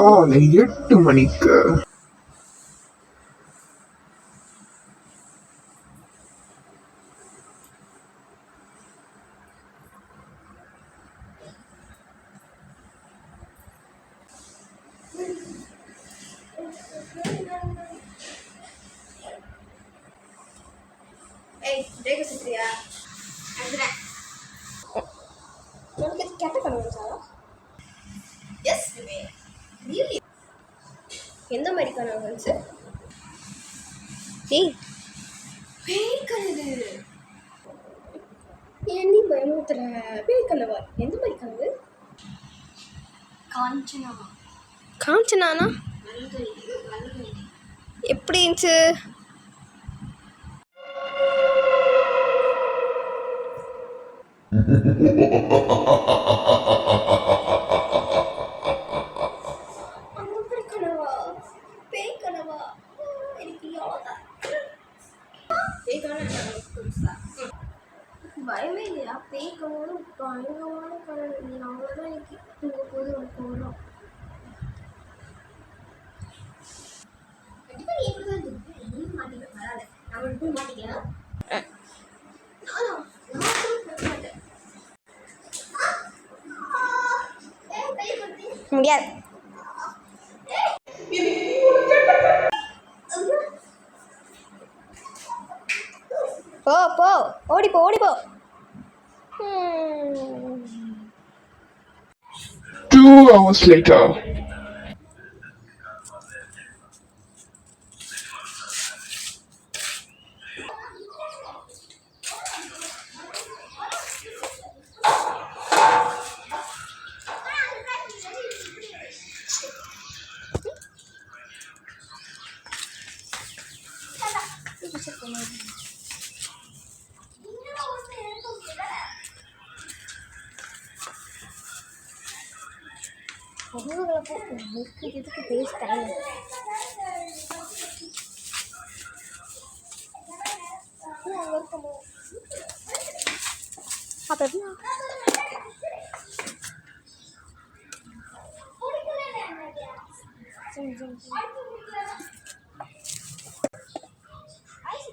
காலை 8 மணிக்கு. எந்த மாதிரி கனவு சார்? ஏய் பேய் கனவு ஏன் நீ பயமுறுத்துற? பேய் கனவா? எந்த மாதிரி கனவு? காஞ்சனாவா? காஞ்சனானா எப்படி இருந்துச்சு? பயமே இல்லையா? பேய் கனவு பயங்கரமான கனவு. நீ அவ்வளோதான் எனக்கு தூங்க போது உனக்கு வரும். கண்டிப்பாக நீ எப்படி தான் நீ மாட்டிக்க வராத. நான் போய் மாட்டிக்கிறேன். முடியாது. போ போ ஓடிப்போ ஓடிப்போ. 2 hours later. எதுக்கு பேசிட்டாங்க? அப்போ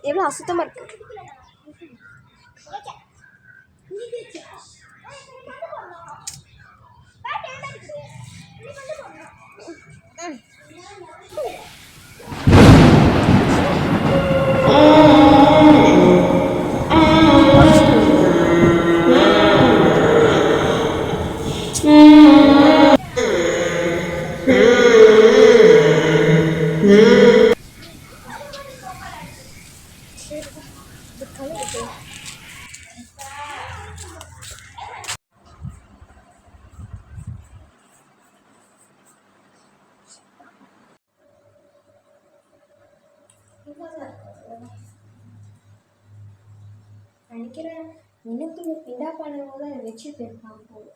எவ்வளோ அசுத்தமாக இருக்கு. நினைக்கிறேன் எனக்கு பிண்டா பண்ணும்போது அதை வச்சு போயிருப்பாங்க போல.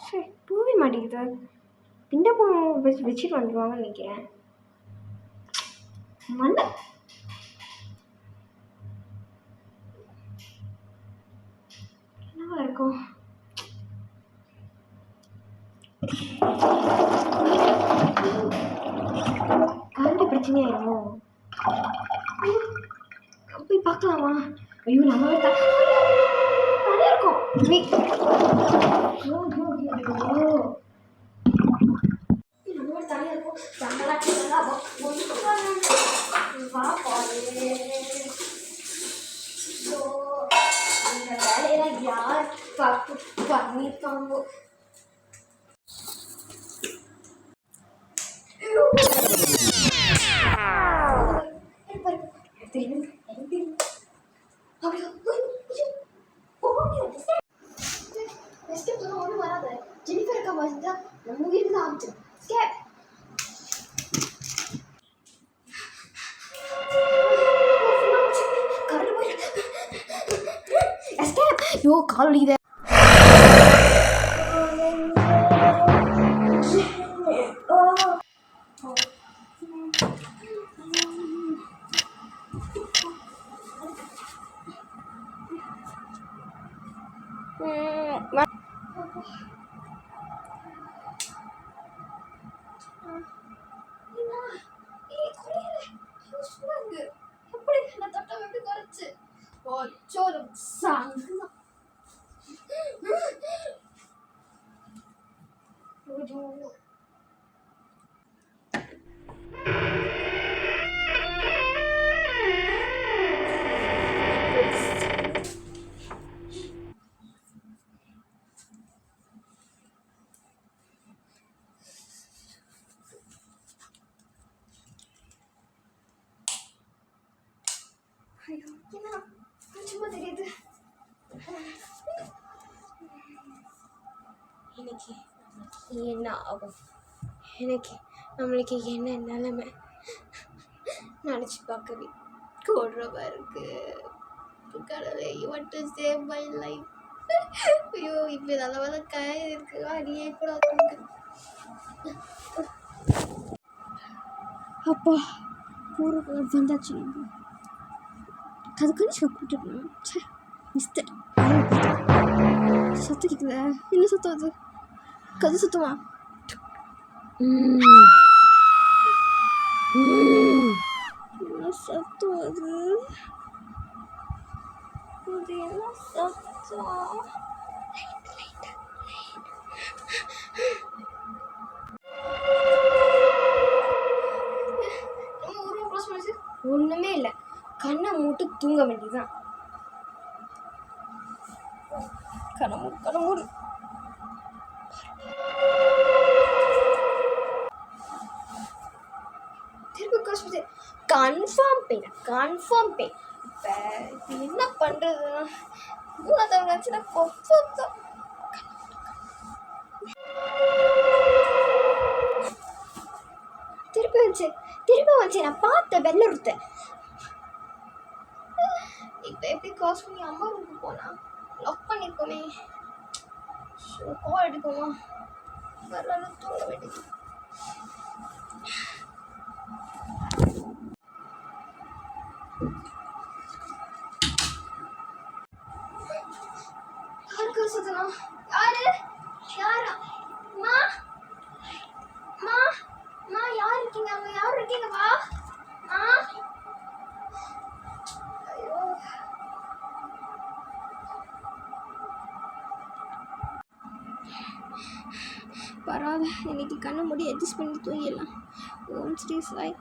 சரி போவே மாட்டேங்குது. பிண்டப்போ வச்சுட்டு வந்துடுவாங்கன்னு நினைக்கிறேன். மண்டை என்னவா இருக்கும்? கரண்ட் பிரச்சனையாயிருமோ? போய் பார்க்கலாமா? ஐயோ நம்ம தனியாக இருக்கும். வேலையெல்லாம் யார் பண்ணியிருக்காங்க? ஒன்றும் வராது. ஜெனிஃபர் அக்கா வந்தா நம்ம வீட்டுக்கு தான் ஆரம்பிச்சிடும். ஸ்கேப் கரண்ட் போயிடு. எஸ்கேப். ஐயோ கால் வலிக்குதே. எப்படி நான் தொட்ட எப்படி குறைச்சு சோறு சாங்கு ஐயோ என்ன சும்மா தெரியுது. இன்னைக்கு என்ன ஆகும், எனக்கு நம்மளுக்கு என்ன நிலைமை நினச்சி பார்க்கவே கொடுறவா இருக்கு. கடவுளே, you want to save my life. ஐயோ இப்போ நல்ல கயிறு இருக்கு, அடியே கூட அப்பா பூரா வந்தாச்சு. அது கணிஷா கூப்பிட்டுருக்கணும். சே மிஸ்டர் சத்தம் கேட்குதா? என்ன சத்தம் அது? கது சத்தமா? என்ன சத்தம் அது? அது என்ன சத்தம்? ஒண்ணுமே இல்லை, கண்ணை மூட்டு தூங்க வேண்டியதுதான். கண்ணை மூடு. திருப்பி காசு கன்ஃபார்ம் பே. இப்போ என்ன பண்ணுறதுன்னா மூணாவது கொப்பம் திருப்பி வச்சு நான் பார்த்த வெள்ளை ஒருத்தன். இப்போ எப்படி காசு பண்ணி அம்மா ரூமுக்கு போனா லாக் பண்ணிருக்கோமே. கால் எடுக்குமா? வரல, தூங்க வேண்டியது. யாருக்கு சுத்தணும்? யாரா? மா யார் இருக்கீங்க? அங்க யார் இருக்கீங்க? வா ஐயோ பரவாயில்ல, இன்னைக்கு கண்ணை மூடி அட்ஜஸ்ட் பண்ணி தூங்கிடலாம். ஓம் ஸ்ரீ சாய்.